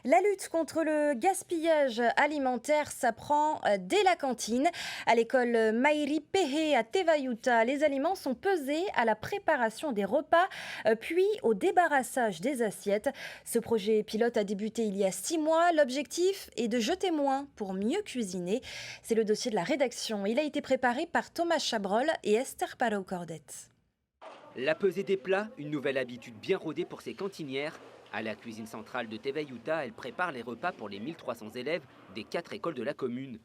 La lutte contre le gaspillage alimentaire s'apprend dès la cantine. À l'école Mairi Pehe à Tevayuta, les aliments sont pesés à la préparation des repas, puis au débarrassage des assiettes. Ce projet pilote a débuté il y a 6 mois. L'objectif est de jeter moins pour mieux cuisiner. C'est le dossier de la rédaction. Il a été préparé par Thomas Chabrol et Esther Parot-Cordette. La pesée des plats, une nouvelle habitude bien rodée pour ces cantinières. À la cuisine centrale de Tevayuta, elle prépare les repas pour les 1300 élèves des 4 écoles de la commune.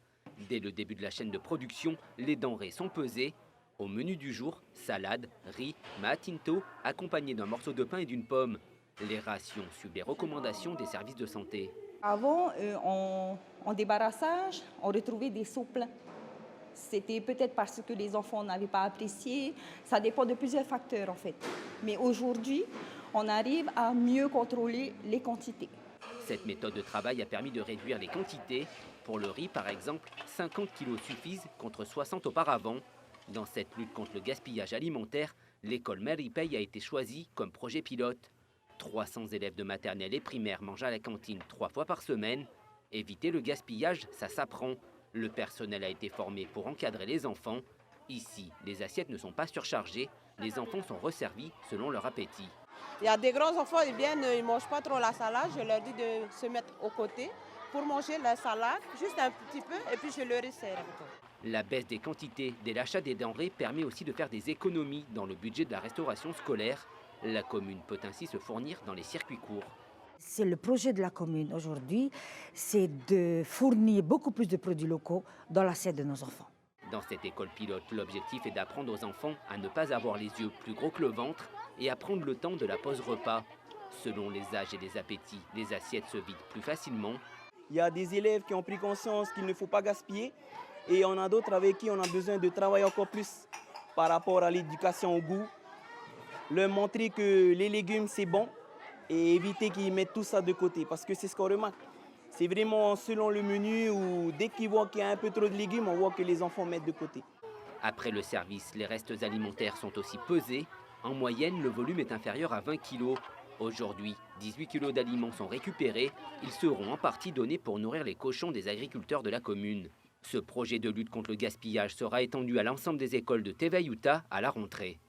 Dès le début de la chaîne de production, les denrées sont pesées. Au menu du jour, salade, riz, maatinto, accompagné d'un morceau de pain et d'une pomme. Les rations suivent les recommandations des services de santé. Avant, en débarrassage, on retrouvait des souples. C'était peut-être parce que les enfants n'avaient pas apprécié. Ça dépend de plusieurs facteurs en fait. Mais aujourd'hui, on arrive à mieux contrôler les quantités. Cette méthode de travail a permis de réduire les quantités. Pour le riz, par exemple, 50 kilos suffisent contre 60 auparavant. Dans cette lutte contre le gaspillage alimentaire, l'école Maripei a été choisie comme projet pilote. 300 élèves de maternelle et primaire mangent à la cantine 3 fois par semaine. Éviter le gaspillage, ça s'apprend. Le personnel a été formé pour encadrer les enfants. Ici, les assiettes ne sont pas surchargées. Les enfants sont resservis selon leur appétit. Il y a des grands enfants, ils viennent, ils ne mangent pas trop la salade. Je leur dis de se mettre aux côtés pour manger la salade, juste un petit peu, et puis je leur resserre. La baisse des quantités dès l'achat des denrées permet aussi de faire des économies dans le budget de la restauration scolaire. La commune peut ainsi se fournir dans les circuits courts. C'est le projet de la commune aujourd'hui, c'est de fournir beaucoup plus de produits locaux dans l'assiette de nos enfants. Dans cette école pilote, l'objectif est d'apprendre aux enfants à ne pas avoir les yeux plus gros que le ventre et à prendre le temps de la pause repas. Selon les âges et les appétits, les assiettes se vident plus facilement. Il y a des élèves qui ont pris conscience qu'il ne faut pas gaspiller et on a d'autres avec qui on a besoin de travailler encore plus par rapport à l'éducation au goût. Leur montrer que les légumes c'est bon et éviter qu'ils mettent tout ça de côté parce que c'est ce qu'on remarque. C'est vraiment selon le menu où dès qu'ils voient qu'il y a un peu trop de légumes, on voit que les enfants mettent de côté. Après le service, les restes alimentaires sont aussi pesés. En moyenne, le volume est inférieur à 20 kg. Aujourd'hui, 18 kg d'aliments sont récupérés. Ils seront en partie donnés pour nourrir les cochons des agriculteurs de la commune. Ce projet de lutte contre le gaspillage sera étendu à l'ensemble des écoles de Tevayuta à la rentrée.